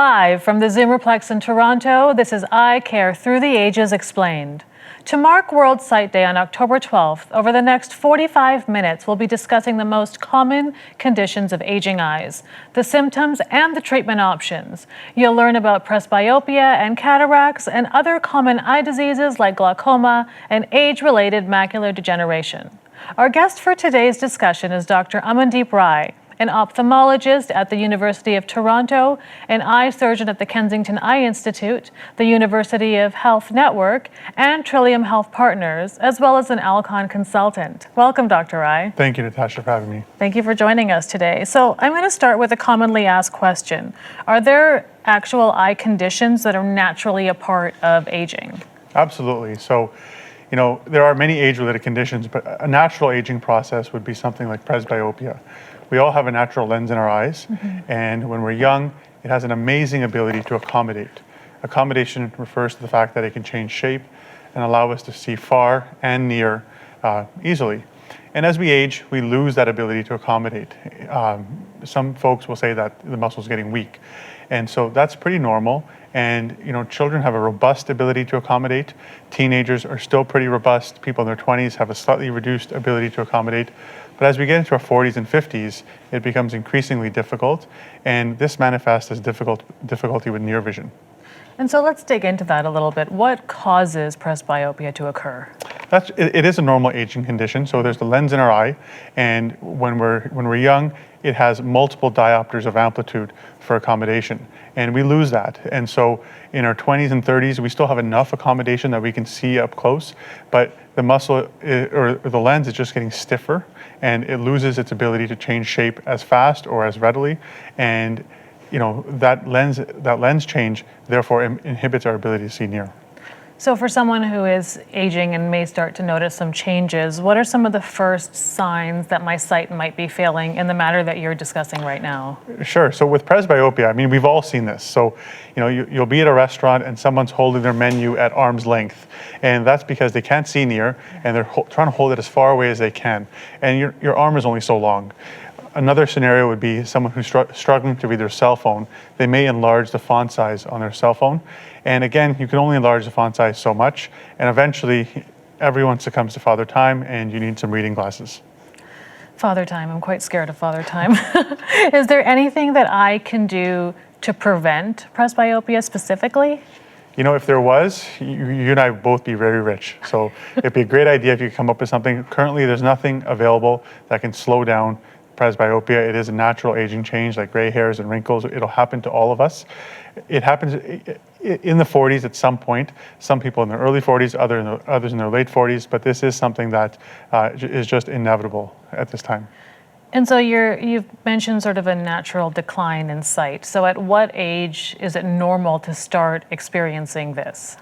Live from the Zoomerplex in Toronto, this is Eye Care Through the Ages Explained. To mark World Sight Day on October 12th, over the next 45 minutes, we'll be discussing the most common conditions of aging eyes, the symptoms and the treatment options. You'll learn about presbyopia and cataracts and other common eye diseases like glaucoma and age-related macular degeneration. Our guest for today's discussion is Dr. Amandeep Rai, an ophthalmologist at the University of Toronto, an eye surgeon at the Kensington Eye Institute, the University of Health Network, and Trillium Health Partners, as well as an Alcon consultant. Welcome, Dr. Rai. Thank you, Natasha, for having me. Thank you for joining us today. So I'm going to start with a commonly asked question. Are there actual eye conditions that are naturally a part of aging? Absolutely. So, there are many age-related conditions, but a natural aging process would be something like presbyopia. We all have a natural lens in our eyes, and when we're young, it has an amazing ability to accommodate. Accommodation refers to the fact that it can change shape and allow us to see far and near easily. And as we age, we lose that ability to accommodate. Some folks will say that the muscle's getting weak, and so that's pretty normal. And children have a robust ability to accommodate. Teenagers are still pretty robust. People in their 20s have a slightly reduced ability to accommodate. But as we get into our 40s and 50s, it becomes increasingly difficult, and this manifests as difficulty with near vision. And so let's dig into that a little bit. What causes presbyopia to occur? It is a normal aging condition. So there's the lens in our eye, and when we're young, it has multiple diopters of amplitude for accommodation, and we lose that. And so in our 20s and 30s, we still have enough accommodation that we can see up close, but the muscle or the lens is just getting stiffer, and it loses its ability to change shape as fast or as readily. And that lens change therefore inhibits our ability to see near. So for someone who is aging and may start to notice some changes, what are some of the first signs that my sight might be failing in the matter that you're discussing right now? Sure. So with presbyopia, we've all seen this. So, you'll be at a restaurant and someone's holding their menu at arm's length, and that's because they can't see near, and they're trying to hold it as far away as they can, and your arm is only so long. Another scenario would be someone who's struggling to read their cell phone. They may enlarge the font size on their cell phone. And again, you can only enlarge the font size so much. And eventually, everyone succumbs to Father Time, and you need some reading glasses. Father Time, I'm quite scared of Father Time. Is there anything that I can do to prevent presbyopia specifically? If there was, you and I would both be very rich. So it'd be a great idea if you could come up with something. Currently, there's nothing available that can slow down presbyopia. It is a natural aging change, like gray hairs and wrinkles. It'll happen to all of us. It happens in the 40s at some point. Some people in their early 40s, others in their late 40s, but this is something that is just inevitable at this time. And so you've mentioned sort of a natural decline in sight. So at what age is it normal to start experiencing this?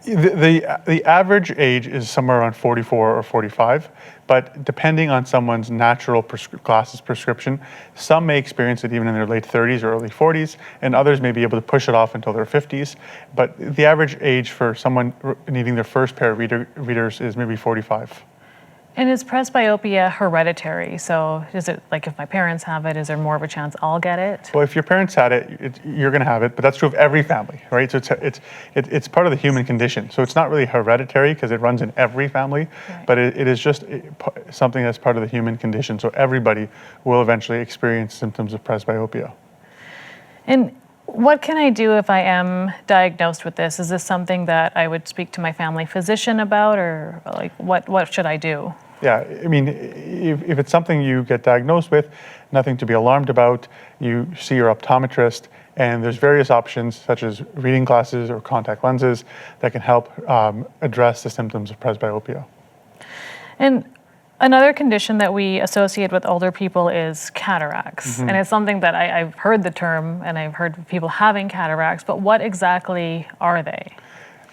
The average age is somewhere around 44 or 45, but depending on someone's natural glasses prescription, some may experience it even in their late 30s or early 40s, and others may be able to push it off until their 50s. But the average age for someone needing their first pair of readers is maybe 45. And is presbyopia hereditary? So is it like if my parents have it, is there more of a chance I'll get it? Well, if your parents had it, you're going to have it, but that's true of every family, right? So it's part of the human condition. So it's not really hereditary because it runs in every family, right. But it is just something that's part of the human condition. So everybody will eventually experience symptoms of presbyopia. And what can I do if I am diagnosed with this? Is this something that I would speak to my family physician about, or like what should I do? Yeah, if it's something you get diagnosed with, nothing to be alarmed about. You see your optometrist, and there's various options such as reading glasses or contact lenses that can help address the symptoms of presbyopia. And another condition that we associate with older people is cataracts. And it's something that I've heard the term, and I've heard people having cataracts, but what exactly are they?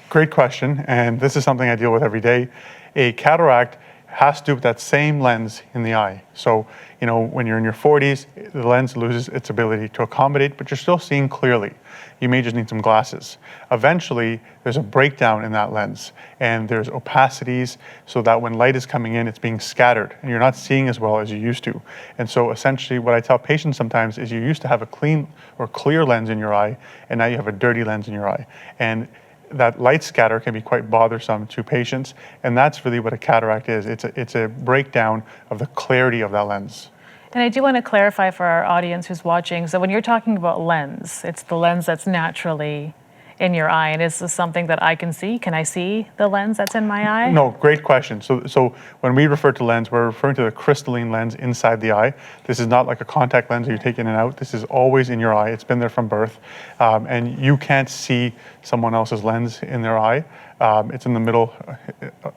Great question, and this is something I deal with every day. A cataract has to do with that same lens in the eye. So, when you're in your 40s, the lens loses its ability to accommodate, but you're still seeing clearly. You may just need some glasses. Eventually, there's a breakdown in that lens, and there's opacities, so that when light is coming in, it's being scattered, and you're not seeing as well as you used to. And so essentially, what I tell patients sometimes is you used to have a clean or clear lens in your eye, and now you have a dirty lens in your eye. And that light scatter can be quite bothersome to patients, and that's really what a cataract is. It's a breakdown of the clarity of that lens. And I do want to clarify for our audience who's watching, so when you're talking about lens, it's the lens that's naturally in your eye, and is this something that I can see? Can I see the lens that's in my eye? No, great question. So when we refer to lens, we're referring to the crystalline lens inside the eye. This is not like a contact lens that you take in and out. This is always in your eye. It's been there from birth. And you can't see someone else's lens in their eye. It's in the middle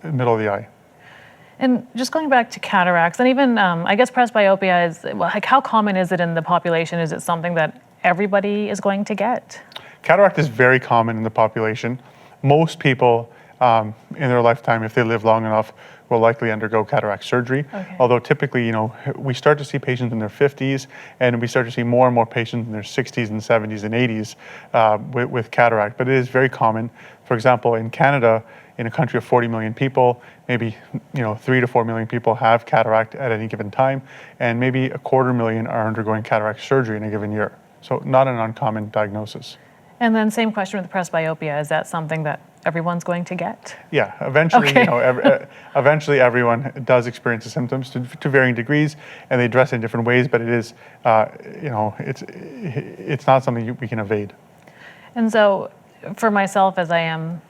of the eye. And just going back to cataracts, and even I guess presbyopia is, like, how common is it in the population? Is it something that everybody is going to get? Cataract is very common in the population. Most people in their lifetime, if they live long enough, will likely undergo cataract surgery. Okay. Although typically, we start to see patients in their 50s, and we start to see more and more patients in their 60s and 70s and 80s with cataract. But it is very common. For example, in Canada, in a country of 40 million people, maybe 3 to 4 million people have cataract at any given time, and maybe 250,000 are undergoing cataract surgery in a given year. So not an uncommon diagnosis. And then same question with presbyopia. Is that something that everyone's going to get? Yeah, eventually, Okay. Eventually everyone does experience the symptoms to varying degrees, and they address it in different ways. But it is, it's not something we can evade. And so, for myself, as I am,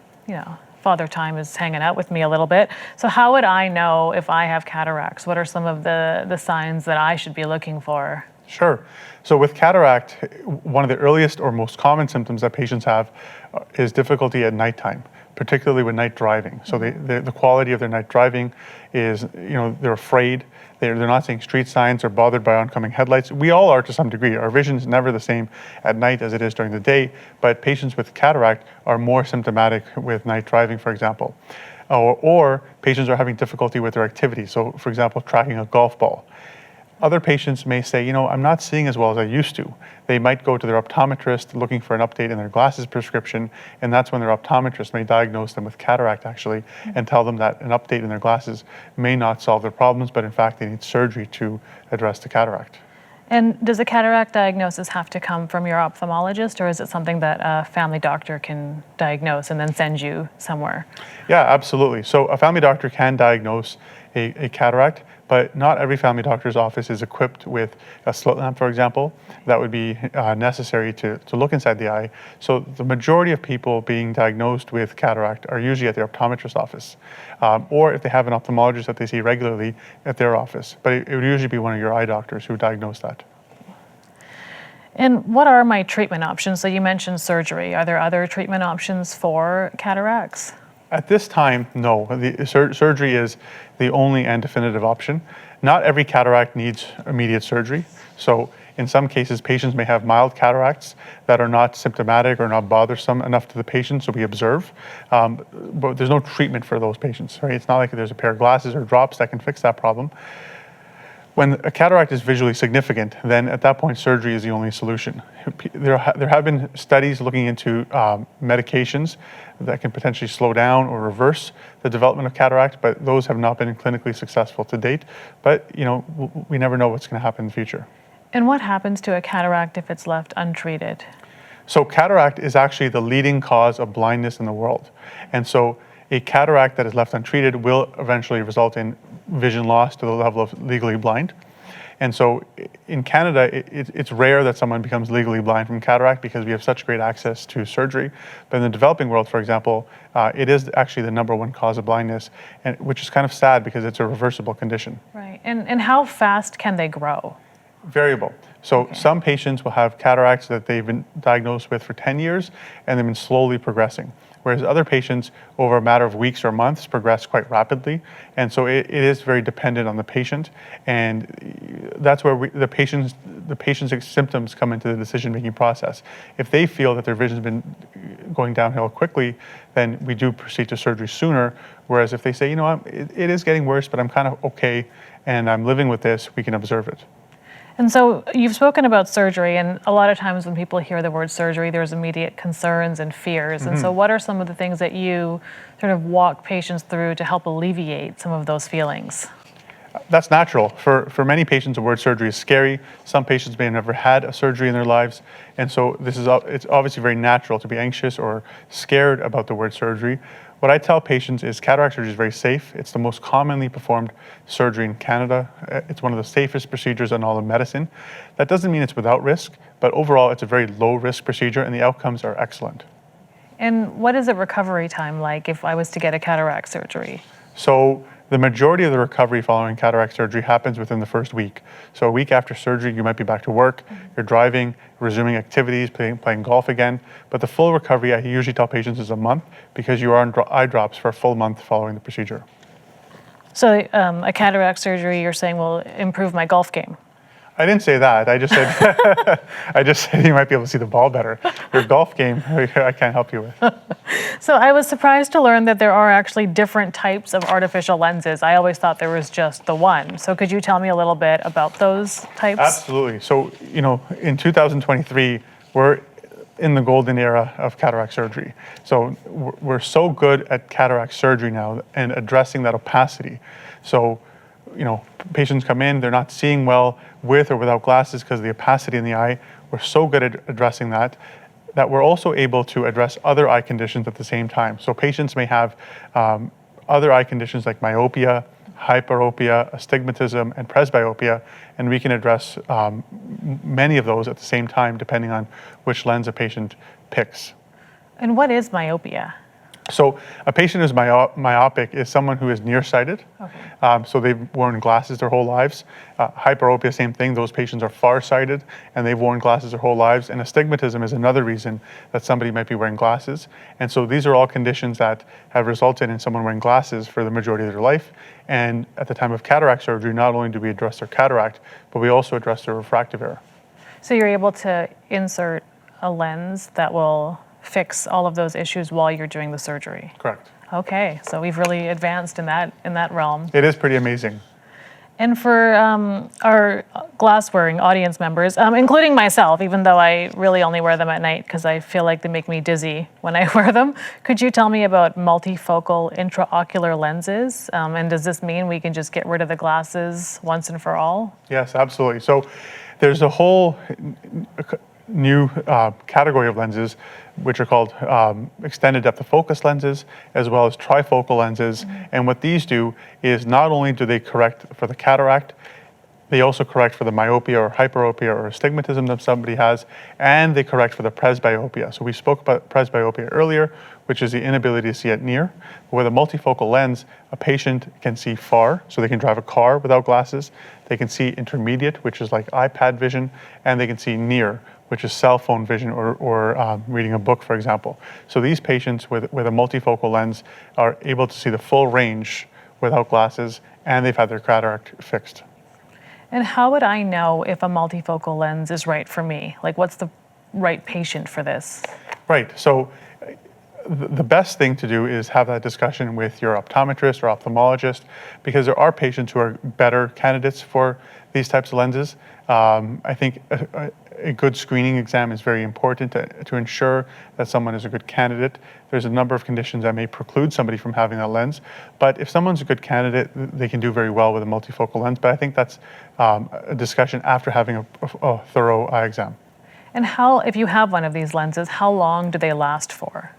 Father Time is hanging out with me a little bit. So how would I know if I have cataracts? What are some of the signs that I should be looking for? Sure. So with cataract, one of the earliest or most common symptoms that patients have is difficulty at nighttime, particularly with night driving. So the quality of their night driving is, they're afraid, they're not seeing street signs, they're bothered by oncoming headlights. We all are to some degree. Our vision is never the same at night as it is during the day, but patients with cataract are more symptomatic with night driving, for example. Or patients are having difficulty with their activity. So, for example, tracking a golf ball. Other patients may say, I'm not seeing as well as I used to. They might go to their optometrist looking for an update in their glasses prescription, and that's when their optometrist may diagnose them with cataract, actually, and tell them that an update in their glasses may not solve their problems, but in fact they need surgery to address the cataract. And does a cataract diagnosis have to come from your ophthalmologist, or is it something that a family doctor can diagnose and then send you somewhere? Yeah, absolutely. So a family doctor can diagnose a cataract, but not every family doctor's office is equipped with a slit lamp, for example, that would be necessary to look inside the eye. So the majority of people being diagnosed with cataract are usually at their optometrist office, or if they have an ophthalmologist that they see regularly, at their office. But it would usually be one of your eye doctors who diagnose that. And what are my treatment options? So you mentioned surgery. Are there other treatment options for cataracts? At this time, no. The surgery is the only and definitive option. Not every cataract needs immediate surgery. So in some cases, patients may have mild cataracts that are not symptomatic or not bothersome enough to the patient, so we observe. But there's no treatment for those patients, right? It's not like there's a pair of glasses or drops that can fix that problem. When a cataract is visually significant, then at that point, surgery is the only solution. There have been studies looking into medications that can potentially slow down or reverse the development of cataract, but those have not been clinically successful to date. But, we never know what's going to happen in the future. And what happens to a cataract if it's left untreated? So cataract is actually the leading cause of blindness in the world. And so a cataract that is left untreated will eventually result in vision loss to the level of legally blind. And so in Canada, it's rare that someone becomes legally blind from cataract because we have such great access to surgery. But in the developing world, for example, it is actually the #1 cause of blindness, and which is kind of sad because it's a reversible condition. Right. And how fast can they grow? Variable. So some patients will have cataracts that they've been diagnosed with for 10 years and they've been slowly progressing. whereas other patients over a matter of weeks or months progress quite rapidly. And so it is very dependent on the patient, and that's where the patient's symptoms come into the decision-making process. If they feel that their vision's been going downhill quickly, then we do proceed to surgery sooner. Whereas if they say, you know what, it is getting worse, but I'm kind of okay, and I'm living with this, we can observe it. And so you've spoken about surgery, and a lot of times when people hear the word surgery, there's immediate concerns and fears. And so what are some of the things that you sort of walk patients through to help alleviate some of those feelings? That's natural. For many patients, the word surgery is scary. Some patients may have never had a surgery in their lives. And so it's obviously very natural to be anxious or scared about the word surgery. What I tell patients is cataract surgery is very safe. It's the most commonly performed surgery in Canada. It's one of the safest procedures in all of medicine. That doesn't mean it's without risk, but overall it's a very low risk procedure and the outcomes are excellent. And what is the recovery time like if I was to get a cataract surgery? So the majority of the recovery following cataract surgery happens within the first week. So a week after surgery, you might be back to work, you're driving, resuming activities, playing golf again. But the full recovery, I usually tell patients, is a month because you are on eye drops for a full month following the procedure. So a cataract surgery, you're saying, will improve my golf game? I didn't say that. I just said you might be able to see the ball better. Your golf game, I can't help you with. So I was surprised to learn that there are actually different types of artificial lenses. I always thought there was just the one. So could you tell me a little bit about those types? Absolutely. So, in 2023, we're in the golden era of cataract surgery. So we're so good at cataract surgery now and addressing that opacity. So, patients come in, they're not seeing well with or without glasses because of the opacity in the eye. We're so good at addressing that we're also able to address other eye conditions at the same time. So patients may have other eye conditions like myopia, hyperopia, astigmatism, and presbyopia, and we can address many of those at the same time depending on which lens a patient picks. And what is myopia? So a patient who's myopic is someone who is nearsighted. Okay. So they've worn glasses their whole lives. Hyperopia, same thing. Those patients are farsighted and they've worn glasses their whole lives. And astigmatism is another reason that somebody might be wearing glasses. And so these are all conditions that have resulted in someone wearing glasses for the majority of their life. And at the time of cataract surgery, not only do we address their cataract, but we also address their refractive error. So you're able to insert a lens that will fix all of those issues while you're doing the surgery. Correct. Okay, so we've really advanced in that realm. It is pretty amazing. And for our glass-wearing audience members, including myself, even though I really only wear them at night because I feel like they make me dizzy when I wear them, could you tell me about multifocal intraocular lenses? And does this mean we can just get rid of the glasses once and for all? Yes, absolutely. So there's a whole new category of lenses which are called extended depth of focus lenses, as well as trifocal lenses. Mm-hmm. And what these do is not only do they correct for the cataract, they also correct for the myopia or hyperopia or astigmatism that somebody has, and they correct for the presbyopia. So we spoke about presbyopia earlier, which is the inability to see at near. But with a multifocal lens, a patient can see far, so they can drive a car without glasses. They can see intermediate, which is like iPad vision, and they can see near, which is cell phone vision or reading a book, for example. So these patients with a multifocal lens are able to see the full range without glasses, and they've had their cataract fixed. And how would I know if a multifocal lens is right for me? Like, what's the right patient for this? Right. So the best thing to do is have that discussion with your optometrist or ophthalmologist, because there are patients who are better candidates for these types of lenses. I think a good screening exam is very important to ensure that someone is a good candidate. There's a number of conditions that may preclude somebody from having a lens, but if someone's a good candidate, they can do very well with a multifocal lens. But I think that's a discussion after having a thorough eye exam. And how, if you have one of these lenses, how long do they last for?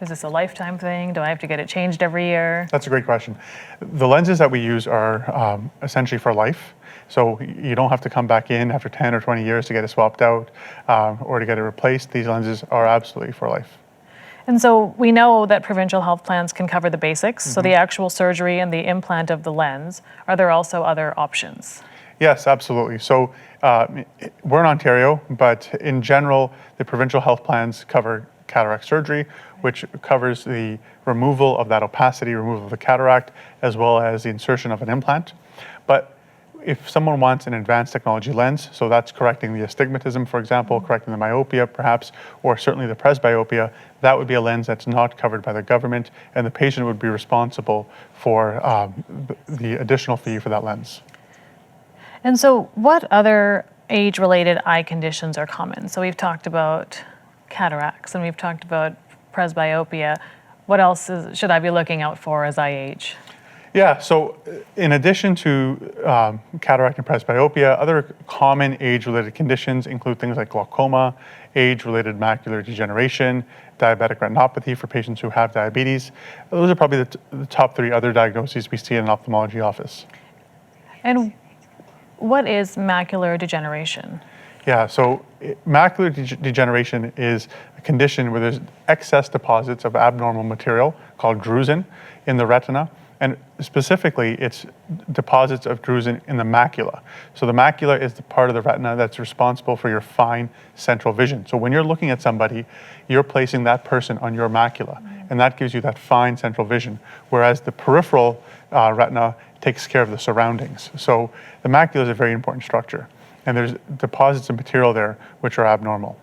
Is this a lifetime thing? Do I have to get it changed every year? That's a great question. The lenses that we use are essentially for life. So you don't have to come back in after 10 or 20 years to get it swapped out or to get it replaced. These lenses are absolutely for life. And so we know that provincial health plans can cover the basics, mm-hmm. so the actual surgery and the implant of the lens. Are there also other options? Yes, absolutely. So we're in Ontario, but in general, the provincial health plans cover cataract surgery, which covers the removal of that opacity, removal of the cataract, as well as the insertion of an implant. But if someone wants an advanced technology lens, so that's correcting the astigmatism, for example, correcting the myopia perhaps, or certainly the presbyopia, that would be a lens that's not covered by the government, and the patient would be responsible for the additional fee for that lens. And so what other age-related eye conditions are common? So we've talked about cataracts and we've talked about presbyopia. What else should I be looking out for as I age? Yeah, so in addition to cataract and presbyopia, other common age-related conditions include things like glaucoma, age-related macular degeneration, diabetic retinopathy for patients who have diabetes. Those are probably the top 3 other diagnoses we see in an ophthalmology office. And what is macular degeneration? Yeah, so macular degeneration is a condition where there's excess deposits of abnormal material called drusen in the retina. And specifically, it's deposits of drusen in the macula. So the macula is the part of the retina that's responsible for your fine central vision. So when you're looking at somebody, you're placing that person on your macula, and that gives you that fine central vision, whereas the peripheral retina takes care of the surroundings. So the macula is a very important structure, and there's deposits of material there which are abnormal.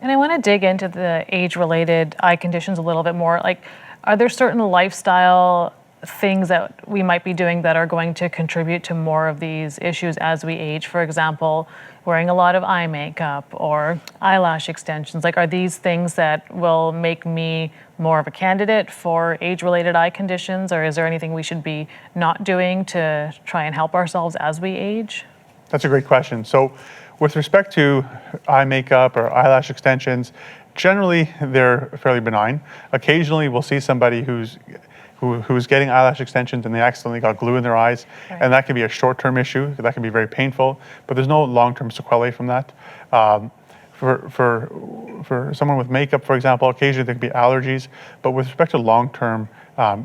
And I want to dig into the age-related eye conditions a little bit more. Like, are there certain lifestyle things that we might be doing that are going to contribute to more of these issues as we age? For example, wearing a lot of eye makeup or eyelash extensions. Like, are these things that will make me more of a candidate for age-related eye conditions, or is there anything we should be not doing to try and help ourselves as we age? That's a great question. So with respect to eye makeup or eyelash extensions, generally they're fairly benign. Occasionally we'll see somebody who's getting eyelash extensions and they accidentally got glue in their eyes, right. And that can be a short-term issue. That can be very painful, but there's no long-term sequelae from that. For someone with makeup, for example, occasionally there can be allergies, but with respect to long-term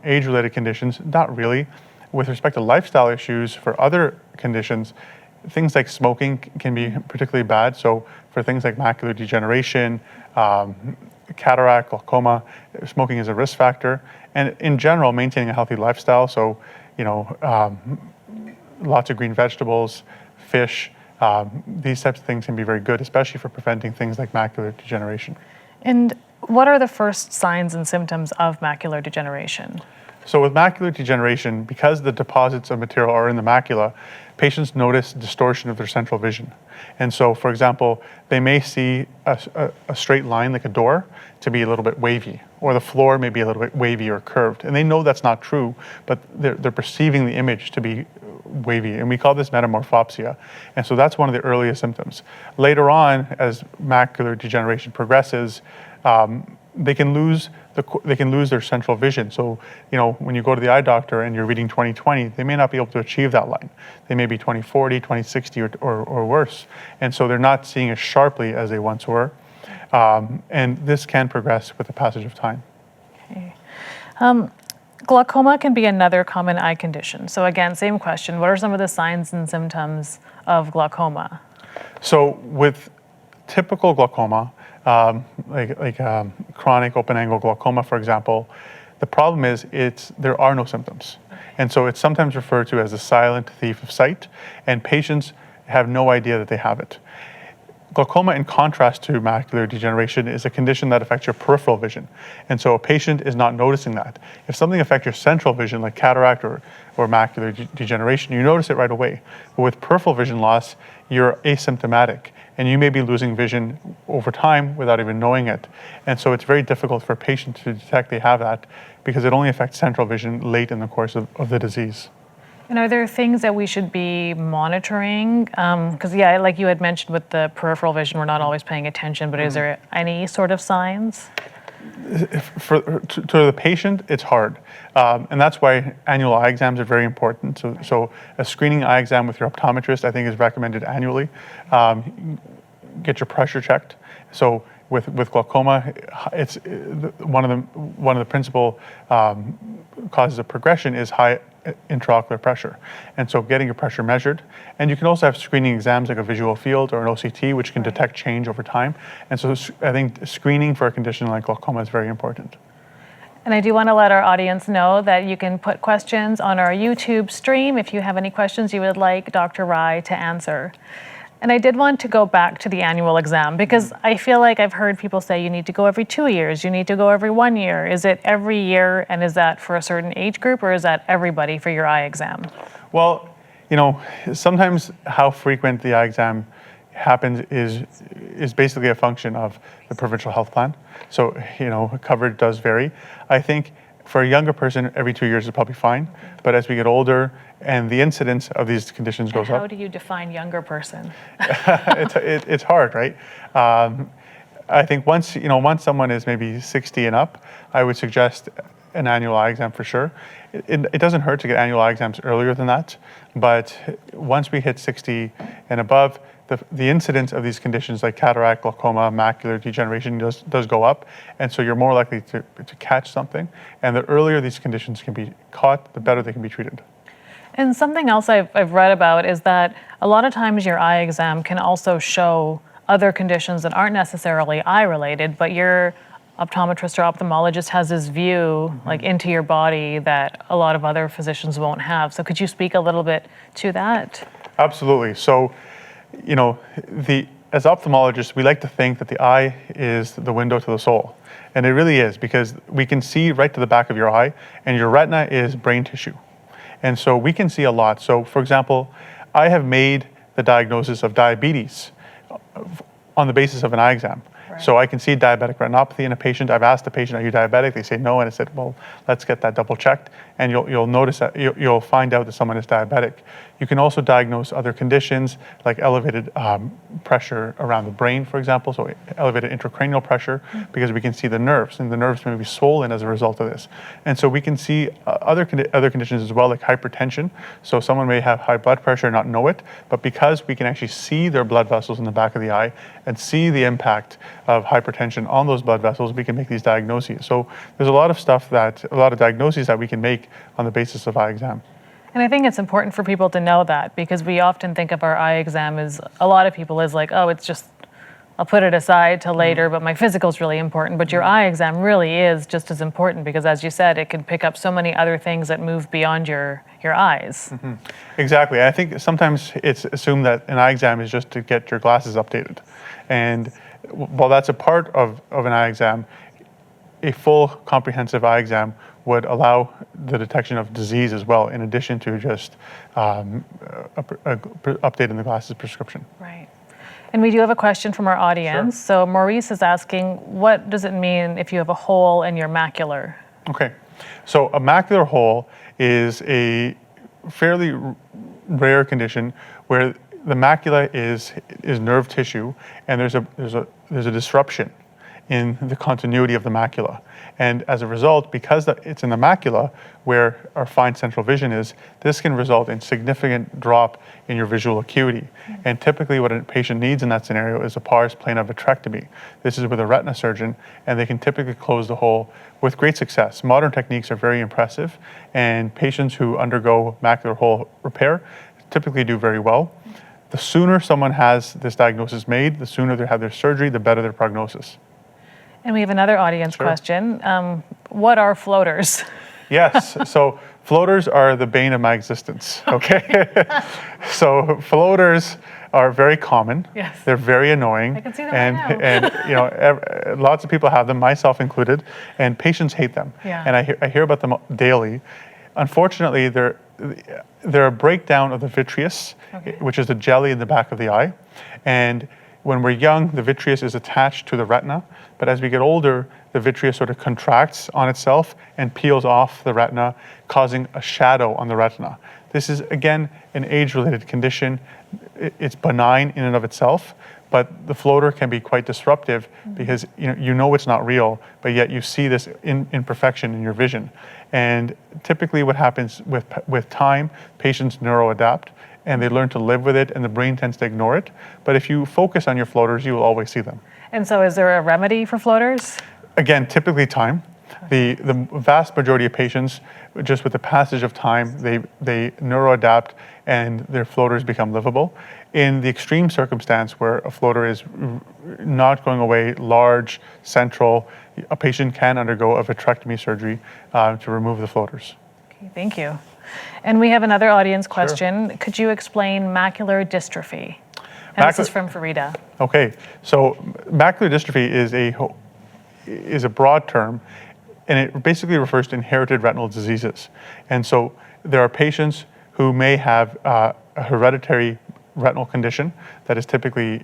age-related conditions, not really. With respect to lifestyle issues for other conditions, things like smoking can be particularly bad. So for things like macular degeneration, cataract, glaucoma, smoking is a risk factor. And in general, maintaining a healthy lifestyle. So, lots of green vegetables, fish, these types of things can be very good, especially for preventing things like macular degeneration. And what are the first signs and symptoms of macular degeneration? So with macular degeneration, because the deposits of material are in the macula, patients notice distortion of their central vision. And so, for example, they may see a straight line like a door to be a little bit wavy, or the floor may be a little bit wavy or curved. And they know that's not true, but they're perceiving the image to be wavy. And we call this metamorphopsia. And so that's one of the earliest symptoms. Later on, as macular degeneration progresses, they can lose their central vision. So, when you go to the eye doctor and you're reading 20/20, they may not be able to achieve that line. They may be 20/40, 20/60, or worse. And so they're not seeing as sharply as they once were. And this can progress with the passage of time. Okay. Glaucoma can be another common eye condition. So again, same question. What are some of the signs and symptoms of glaucoma? So with typical glaucoma, chronic open-angle glaucoma, for example, the problem is there are no symptoms. And so it's sometimes referred to as the silent thief of sight, and patients have no idea that they have it. Glaucoma, in contrast to macular degeneration, is a condition that affects your peripheral vision. And so a patient is not noticing that. If something affects your central vision, like cataract or macular degeneration, you notice it right away. But with peripheral vision loss, you're asymptomatic, and you may be losing vision over time without even knowing it. And so it's very difficult for a patient to detect they have that, because it only affects central vision late in the course of the disease. And are there things that we should be monitoring? Because like you had mentioned with the peripheral vision, we're not always paying attention, but is there any sort of signs? To the patient, it's hard. And that's why annual eye exams are very important. So a screening eye exam with your optometrist, I think, is recommended annually. Get your pressure checked. So with glaucoma, it's one of the principal causes of progression is high intraocular pressure, and so getting your pressure measured. And you can also have screening exams like a visual field or an OCT, which can detect change over time. And so I think screening for a condition like glaucoma is very important. And I do want to let our audience know that you can put questions on our YouTube stream if you have any questions you would like Dr. Rai to answer. And I did want to go back to the annual exam because I feel like I've heard people say you need to go every 2 years, you need to go every 1 year. Is it every year, and is that for a certain age group, or is that everybody for your eye exam? Well, sometimes how frequent the eye exam happens is basically a function of the provincial health plan. So, coverage does vary. I think for a younger person, every 2 years is probably fine. But as we get older and the incidence of these conditions goes up. How do you define younger person? It's hard, right? I think once someone is maybe 60 and up, I would suggest an annual eye exam for sure. It doesn't hurt to get annual eye exams earlier than that, but once we hit 60 and above, the incidence of these conditions like cataract, glaucoma, macular degeneration does go up, and so you're more likely to catch something. And the earlier these conditions can be caught, the better they can be treated. And something else I've read about is that a lot of times your eye exam can also show other conditions that aren't necessarily eye related, but your optometrist or ophthalmologist has this view like into your body that a lot of other physicians won't have. So could you speak a little bit to that? Absolutely. So, as ophthalmologists, we like to think that the eye is the window to the soul. And it really is, because we can see right to the back of your eye, and your retina is brain tissue. And so we can see a lot. So for example, I have made the diagnosis of diabetes on the basis of an eye exam. Right. So I can see diabetic retinopathy in a patient. I've asked the patient, are you diabetic? They say no, and I said, well, let's get that double checked. And you'll notice that you'll find out that someone is diabetic. You can also diagnose other conditions like elevated pressure around the brain, for example, so elevated intracranial pressure, because we can see the nerves, and the nerves may be swollen as a result of this. And so we can see other conditions as well, like hypertension. So someone may have high blood pressure and not know it, but because we can actually see their blood vessels in the back of the eye and see the impact of hypertension on those blood vessels, we can make these diagnoses. So there's a lot of diagnoses that we can make on the basis of eye exam. And I think it's important for people to know that, because we often think of our eye exam as, a lot of people is like, oh, it's just, I'll put it aside till later, but my physical is really important. But your eye exam really is just as important, because as you said, it can pick up so many other things that move beyond your eyes. Mm-hmm. Exactly. I think sometimes it's assumed that an eye exam is just to get your glasses updated. And while that's a part of an eye exam, a full comprehensive eye exam would allow the detection of disease as well, in addition to just updating the glasses prescription. Right. And we do have a question from our audience. Sure. So Maurice is asking, what does it mean if you have a hole in your macular? Okay. So a macular hole is a fairly rare condition where the macula is nerve tissue, and there's a disruption in the continuity of the macula. And as a result, because it's in the macula where our fine central vision is, this can result in significant drop in your visual acuity. And typically what a patient needs in that scenario is a pars plana vitrectomy. This is with a retina surgeon, and they can typically close the hole with great success. Modern techniques are very impressive, and patients who undergo macular hole repair typically do very well. The sooner someone has this diagnosis made, the sooner they have their surgery, the better their prognosis. And we have another audience question. What are floaters? Yes, so floaters are the bane of my existence, okay? So floaters are very common. Yes. They're very annoying. I can see them right now. And lots of people have them, myself included, and patients hate them. Yeah. And I hear about them daily. Unfortunately, they're a breakdown of the vitreous, which is the jelly in the back of the eye. And when we're young, the vitreous is attached to the retina, but as we get older, the vitreous sort of contracts on itself and peels off the retina, causing a shadow on the retina. This is, again, an age-related condition. It's benign in and of itself, but the floater can be quite disruptive because you know it's not real, but yet you see this imperfection in your vision. And typically what happens with time, patients neuroadapt, and they learn to live with it, and the brain tends to ignore it. But if you focus on your floaters, you will always see them. And so is there a remedy for floaters? Again, typically time. The vast majority of patients, just with the passage of time, they neuroadapt and their floaters become livable. In the extreme circumstance where a floater is not going away, large, central, a patient can undergo a vitrectomy surgery to remove the floaters. Okay, thank you. And we have another audience question. Sure. Could you explain macular dystrophy? And this is from Farida. Okay, so macular dystrophy is a broad term, and it basically refers to inherited retinal diseases. And so there are patients who may have a hereditary retinal condition that is typically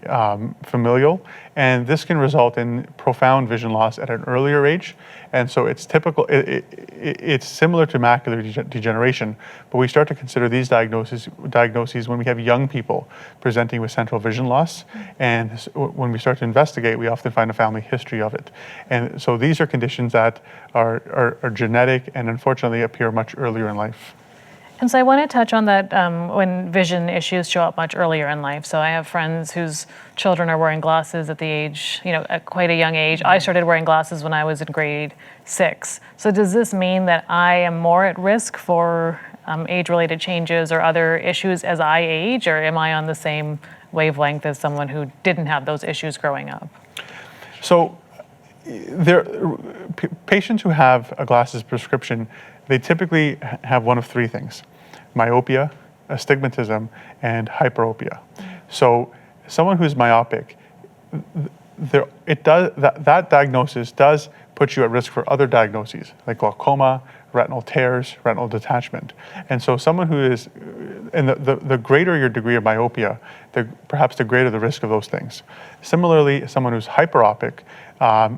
familial, and this can result in profound vision loss at an earlier age. And so it's typical, it's similar to macular degeneration, but we start to consider these diagnoses when we have young people presenting with central vision loss. And when we start to investigate, we often find a family history of it. And so these are conditions that are genetic and unfortunately appear much earlier in life. And so I want to touch on that when vision issues show up much earlier in life. So I have friends whose children are wearing glasses at the age, at quite a young age. I started wearing glasses when I was in grade 6. So does this mean that I am more at risk for age-related changes or other issues as I age, or am I on the same wavelength as someone who didn't have those issues growing up? So patients who have a glasses prescription, they typically have one of three things: myopia, astigmatism, and hyperopia. So someone who's myopic, that diagnosis does put you at risk for other diagnoses like glaucoma, retinal tears, retinal detachment. And so someone who is, and the greater your degree of myopia, perhaps the greater the risk of those things. Similarly, someone who's hyperopic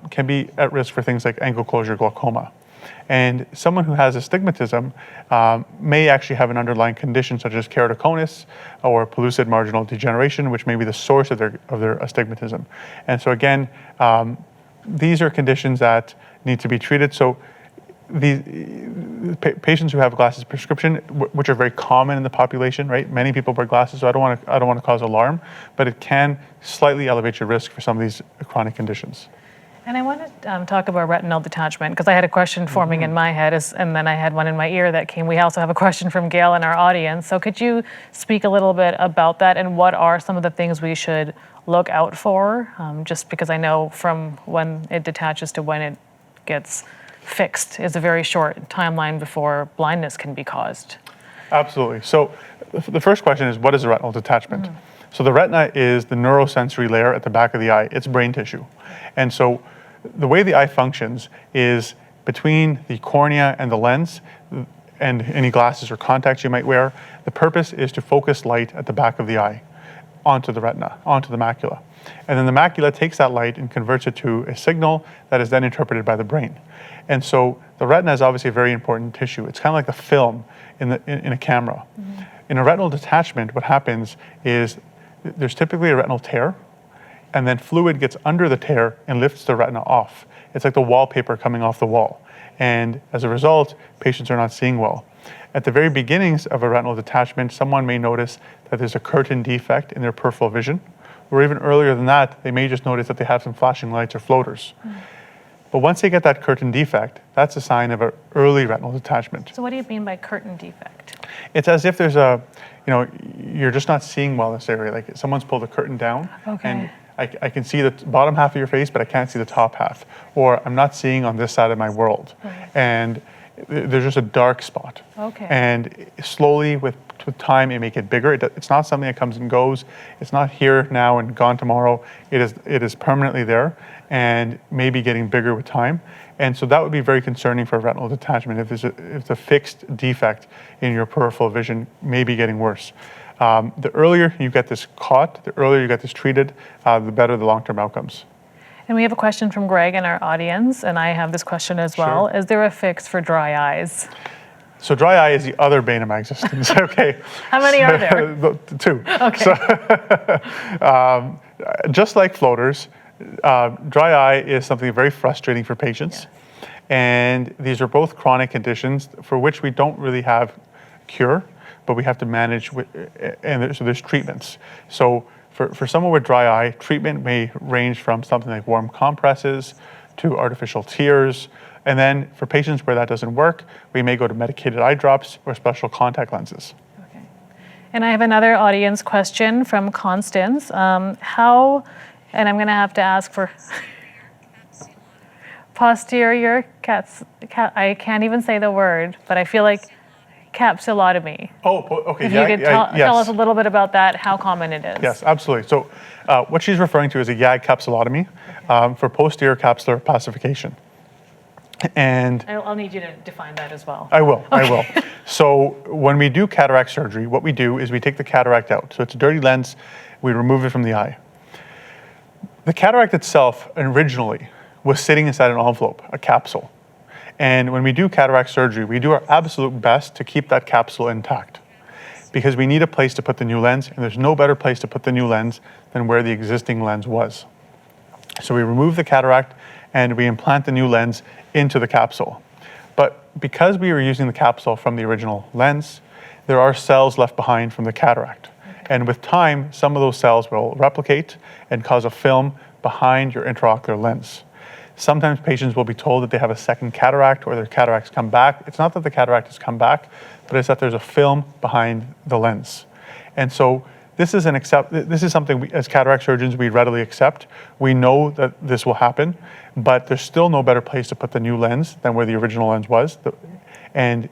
can be at risk for things like angle closure glaucoma. And someone who has astigmatism may actually have an underlying condition such as keratoconus or pellucid marginal degeneration, which may be the source of their astigmatism. And so again, these are conditions that need to be treated. So these patients who have glasses prescription, which are very common in the population, right? Many people wear glasses, so I don't want to cause alarm, but it can slightly elevate your risk for some of these chronic conditions. And I want to talk about retinal detachment because I had a question forming in my head, and then I had one in my ear that came. We also have a question from Gail in our audience. So could you speak a little bit about that and what are some of the things we should look out for? Just because I know from when it detaches to when it gets fixed is a very short timeline before blindness can be caused. Absolutely. So the first question is, what is a retinal detachment? So the retina is the neurosensory layer at the back of the eye. It's brain tissue. And so the way the eye functions is between the cornea and the lens and any glasses or contacts you might wear. The purpose is to focus light at the back of the eye onto the retina, onto the macula. And then the macula takes that light and converts it to a signal that is then interpreted by the brain. And so the retina is obviously a very important tissue. It's kind of like the film in a camera. In a retinal detachment, what happens is there's typically a retinal tear, and then fluid gets under the tear and lifts the retina off. It's like the wallpaper coming off the wall. And as a result, patients are not seeing well. At the very beginnings of a retinal detachment, someone may notice that there's a curtain defect in their peripheral vision, or even earlier than that, they may just notice that they have some flashing lights or floaters. But once they get that curtain defect, that's a sign of an early retinal detachment. So what do you mean by curtain defect? It's as if there's you're just not seeing well in this area. Like someone's pulled the curtain down, and I can see the bottom half of your face, but I can't see the top half. Or I'm not seeing on this side of my world. And there's just a dark spot. And slowly, with time, it may get bigger. It's not something that comes and goes. It's not here now and gone tomorrow. It is permanently there and maybe getting bigger with time. And so that would be very concerning for a retinal detachment if it's a fixed defect in your peripheral vision, maybe getting worse. The earlier you get this caught, the earlier you get this treated, the better the long-term outcomes. And we have a question from Greg in our audience, and I have this question as well. Is there a fix for dry eyes? So dry eye is the other bane of my existence. Okay. How many are there? 2. Okay. So, just like floaters, dry eye is something very frustrating for patients. And these are both chronic conditions for which we don't really have cure, but we have to manage with, and so there's treatments. So For someone with dry eye, treatment may range from something like warm compresses to artificial tears. And then for patients where that doesn't work, we may go to medicated eye drops or special contact lenses. Okay. And I have another audience question from Constance. And I'm going to have to ask for posterior I can't even say the word, but I feel like capsulotomy. Oh, okay. If you could tell us a little bit about that, how common it is. Yes, absolutely. So what she's referring to is a YAG capsulotomy for posterior capsular pacification. And I'll need you to define that as well. I will. So when we do cataract surgery, what we do is we take the cataract out. So it's a dirty lens. We remove it from the eye. The cataract itself originally was sitting inside an envelope, a capsule. And when we do cataract surgery, we do our absolute best to keep that capsule intact because we need a place to put the new lens, and there's no better place to put the new lens than where the existing lens was. So we remove the cataract and we implant the new lens into the capsule. But because we were using the capsule from the original lens, there are cells left behind from the cataract. And with time, some of those cells will replicate and cause a film behind your intraocular lens. Sometimes patients will be told that they have a second cataract or their cataracts come back. It's not that the cataract has come back, but it's that there's a film behind the lens. And so this is something we, as cataract surgeons, we readily accept. We know that this will happen, but there's still no better place to put the new lens than where the original lens was. And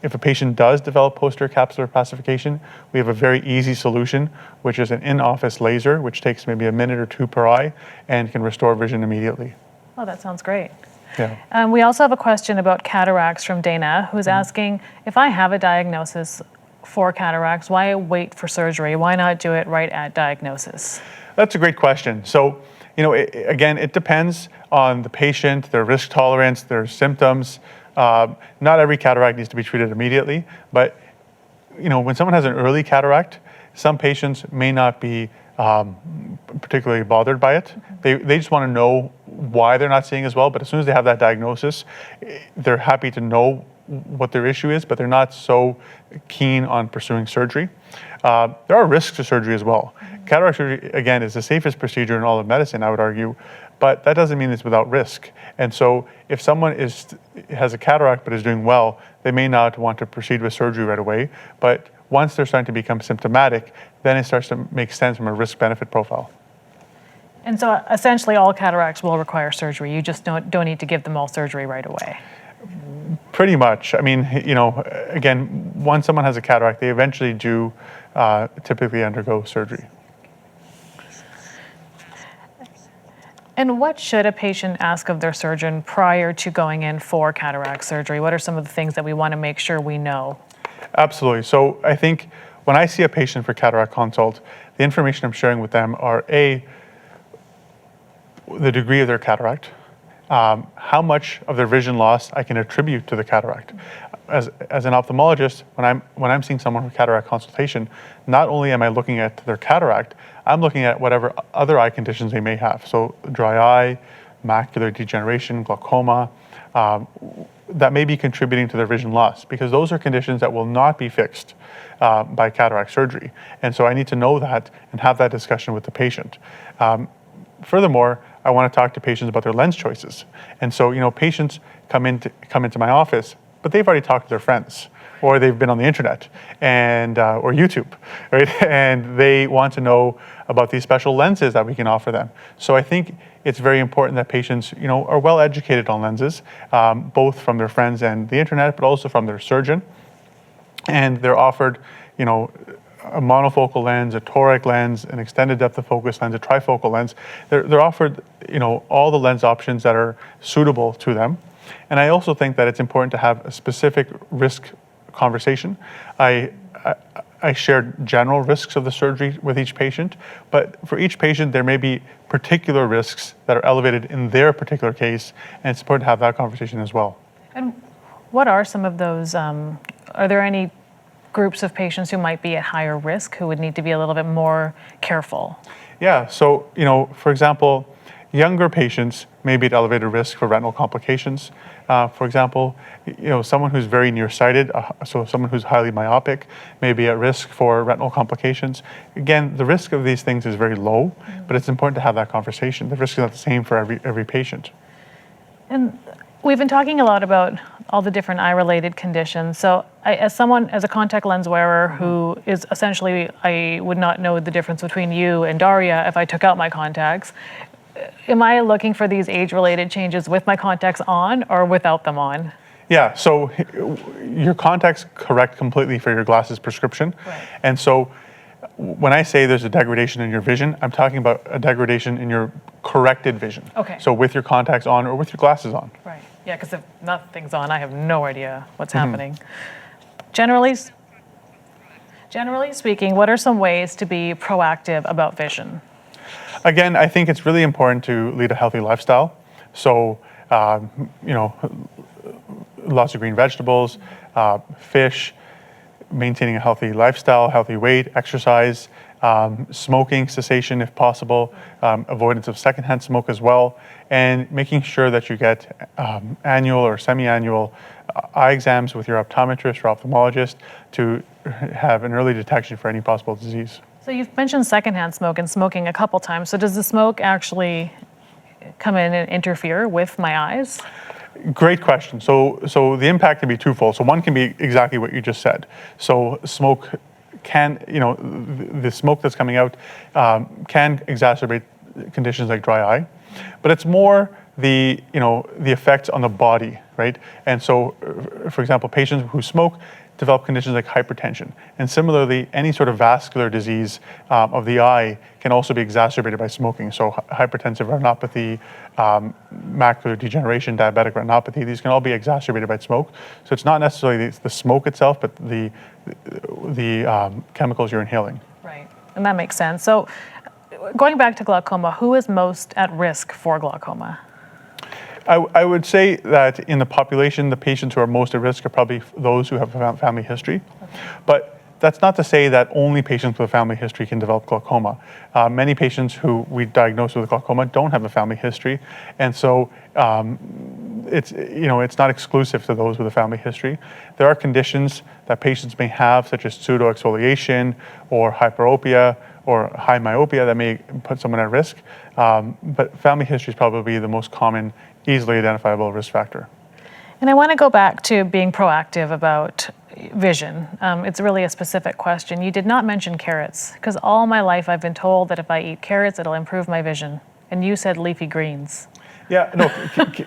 if a patient does develop posterior capsular pacification, we have a very easy solution, which is an in-office laser, which takes maybe a minute or two per eye and can restore vision immediately. Oh, that sounds great. Yeah. We also have a question about cataracts from Dana, who's asking, if I have a diagnosis for cataracts, why wait for surgery? Why not do it right at diagnosis? That's a great question. So, again, it depends on the patient, their risk tolerance, their symptoms. Not every cataract needs to be treated immediately, but when someone has an early cataract, some patients may not be particularly bothered by it. They just want to know why they're not seeing as well, but as soon as they have that diagnosis, they're happy to know what their issue is, but they're not so keen on pursuing surgery. There are risks to surgery as well. Cataract surgery, again, is the safest procedure in all of medicine, I would argue, but that doesn't mean it's without risk. And so if someone has a cataract but is doing well, they may not want to proceed with surgery right away, but once they're starting to become symptomatic, then it starts to make sense from a risk-benefit profile. And so essentially all cataracts will require surgery. You just don't need to give them all surgery right away. Pretty much. I mean, again, once someone has a cataract, they eventually do typically undergo surgery. And what should a patient ask of their surgeon prior to going in for cataract surgery? What are some of the things that we want to make sure we know? Absolutely. So I think when I see a patient for cataract consult, the information I'm sharing with them are the degree of their cataract, how much of their vision loss I can attribute to the cataract. As an ophthalmologist, when I'm seeing someone for cataract consultation, not only am I looking at their cataract, I'm looking at whatever other eye conditions they may have. So dry eye, macular degeneration, glaucoma, that may be contributing to their vision loss, because those are conditions that will not be fixed by cataract surgery. And so I need to know that and have that discussion with the patient. Furthermore, I want to talk to patients about their lens choices. And so, patients come into my office, but they've already talked to their friends, or they've been on the internet and or YouTube, right? And they want to know about these special lenses that we can offer them. So I think it's very important that patients, are well educated on lenses, both from their friends and the internet, but also from their surgeon. And they're offered, a monofocal lens, a toric lens, an extended depth of focus lens, a trifocal lens. They're offered, all the lens options that are suitable to them. And I also think that it's important to have a specific risk conversation. I share general risks of the surgery with each patient, but for each patient, there may be particular risks that are elevated in their particular case, and it's important to have that conversation as well. And what are some of those, are there any groups of patients who might be at higher risk, who would need to be a little bit more careful? Yeah, so, for example, Younger patients may be at elevated risk for retinal complications. For example, someone who's very nearsighted, so someone who's highly myopic, may be at risk for retinal complications. Again, the risk of these things is very low, but it's important to have that conversation. The risk is not the same for every patient. And we've been talking a lot about all the different eye-related conditions. So as a contact lens wearer who is essentially, I would not know the difference between you and Daria if I took out my contacts. Am I looking for these age-related changes with my contacts on or without them on? Yeah, so your contacts correct completely for your glasses prescription. Right. And so when I say there's a degradation in your vision, I'm talking about a degradation in your corrected vision. Okay. So with your contacts on or with your glasses on. Right. Yeah, because if nothing's on, I have no idea what's happening. Generally speaking, what are some ways to be proactive about vision? Again, I think it's really important to lead a healthy lifestyle. So, lots of green vegetables, fish, maintaining a healthy lifestyle, healthy weight, exercise, smoking cessation if possible, avoidance of secondhand smoke as well, and making sure that you get annual or semi-annual eye exams with your optometrist or ophthalmologist to have an early detection for any possible disease. So you've mentioned secondhand smoke and smoking a couple times. So does the smoke actually come in and interfere with my eyes? Great question. So the impact can be twofold. So one can be exactly what you just said. So smoke can, the smoke that's coming out can exacerbate conditions like dry eye, but it's more the effects on the body, right? And so, for example, patients who smoke develop conditions like hypertension. And similarly, any sort of vascular disease of the eye can also be exacerbated by smoking. So hypertensive retinopathy, macular degeneration, diabetic retinopathy, these can all be exacerbated by smoke. So it's not necessarily the smoke itself, but the chemicals you're inhaling. Right, and that makes sense. So going back to glaucoma, who is most at risk for glaucoma? I would say that in the population, the patients who are most at risk are probably those who have a family history. Okay. But that's not to say that only patients with a family history can develop glaucoma. Many patients who we diagnose with glaucoma don't have a family history. And so it's not exclusive to those with a family history. There are conditions that patients may have, such as pseudoexfoliation or hyperopia or high myopia, that may put someone at risk. But family history is probably the most common, easily identifiable risk factor. And I want to go back to being proactive about vision. It's really a specific question. You did not mention carrots, because all my life I've been told that if I eat carrots, it'll improve my vision. And you said leafy greens. Yeah, no,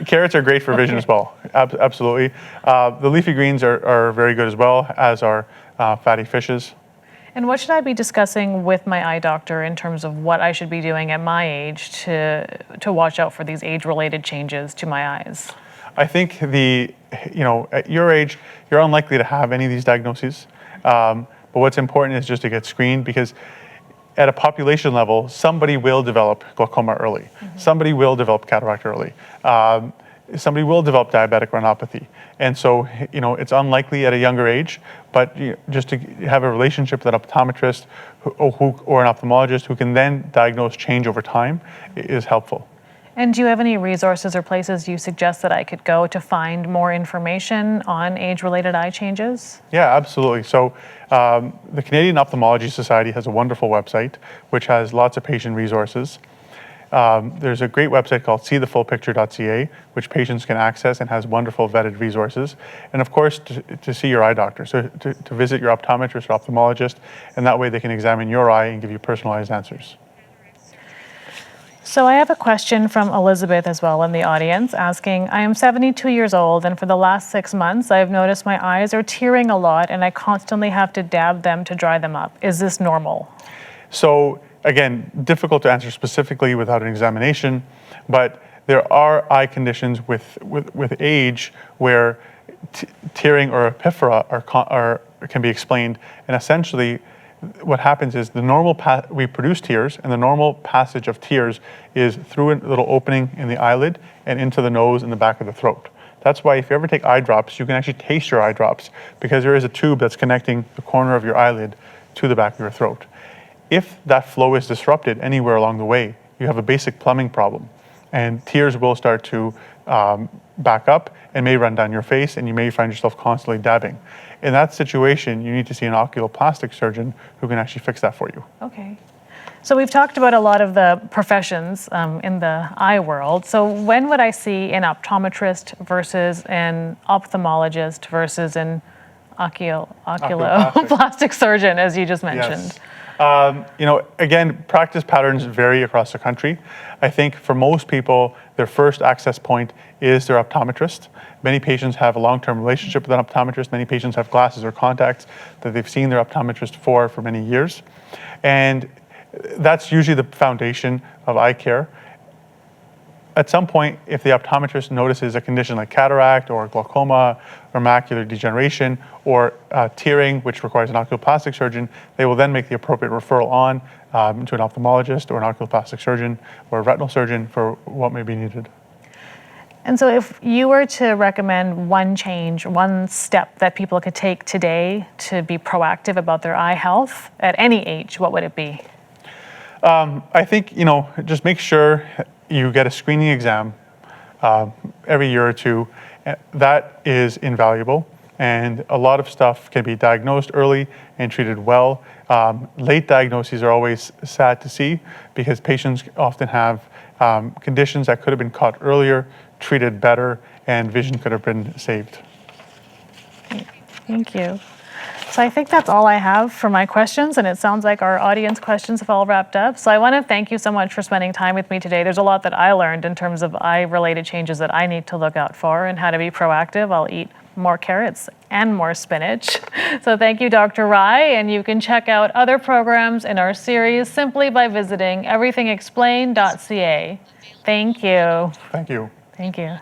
carrots are great for vision as well. Absolutely. The leafy greens are very good as well, as are fatty fishes. And what should I be discussing with my eye doctor in terms of what I should be doing at my age to watch out for these age-related changes to my eyes? I think at your age, you're unlikely to have any of these diagnoses. But what's important is just to get screened, because at a population level, somebody will develop glaucoma early. Mm-hmm. Somebody will develop cataract early. Somebody will develop diabetic retinopathy. And so, it's unlikely at a younger age, but just to have a relationship with an optometrist or an ophthalmologist who can then diagnose change over time is helpful. And do you have any resources or places you suggest that I could go to find more information on age-related eye changes? Yeah, absolutely. So the Canadian Ophthalmology Society has a wonderful website which has lots of patient resources. There's a great website called seethefullpicture.ca, which patients can access and has wonderful vetted resources. And of course, to see your eye doctor, so to visit your optometrist or ophthalmologist, and that way they can examine your eye and give you personalized answers. So I have a question from Elizabeth as well in the audience asking, I am 72 years old, and for the last 6 months, I've noticed my eyes are tearing a lot and I constantly have to dab them to dry them up. Is this normal? So again, difficult to answer specifically without an examination, but there are eye conditions with age where tearing or epiphora can be explained, and essentially what happens is we produce tears, and the normal passage of tears is through a little opening in the eyelid and into the nose and the back of the throat. That's why if you ever take eye drops, you can actually taste your eye drops, because there is a tube that's connecting the corner of your eyelid to the back of your throat. If that flow is disrupted anywhere along the way, you have a basic plumbing problem. and tears will start to back up and may run down your face, and you may find yourself constantly dabbing. In that situation, you need to see an oculoplastic surgeon who can actually fix that for you. Okay. So we've talked about a lot of the professions in the eye world. So when would I see an optometrist versus an ophthalmologist versus an oculoplastic surgeon, as you just mentioned? Yes. Again, practice patterns vary across the country. I think for most people, their first access point is their optometrist. Many patients have a long-term relationship with an optometrist. Many patients have glasses or contacts that they've seen their optometrist for many years. And that's usually the foundation of eye care. At some point, if the optometrist notices a condition like cataract or glaucoma or macular degeneration or tearing, which requires an oculoplastic surgeon, they will then make the appropriate referral on to an ophthalmologist or an oculoplastic surgeon or a retinal surgeon for what may be needed. And so if you were to recommend one change, one step that people could take today to be proactive about their eye health at any age, what would it be? I think, just make sure you get a screening exam every year or two. That is invaluable. And a lot of stuff can be diagnosed early and treated well. Late diagnoses are always sad to see because patients often have conditions that could have been caught earlier, treated better, and vision could have been saved. Thank you. So I think that's all I have for my questions, and it sounds like our audience questions have all wrapped up. So I want to thank you so much for spending time with me today. There's a lot that I learned in terms of eye-related changes that I need to look out for and how to be proactive. I'll eat more carrots and more spinach. So thank you, Dr. Rai, and you can check out other programs in our series simply by visiting everythingexplained.ca. Thank you. Thank you. Thank you.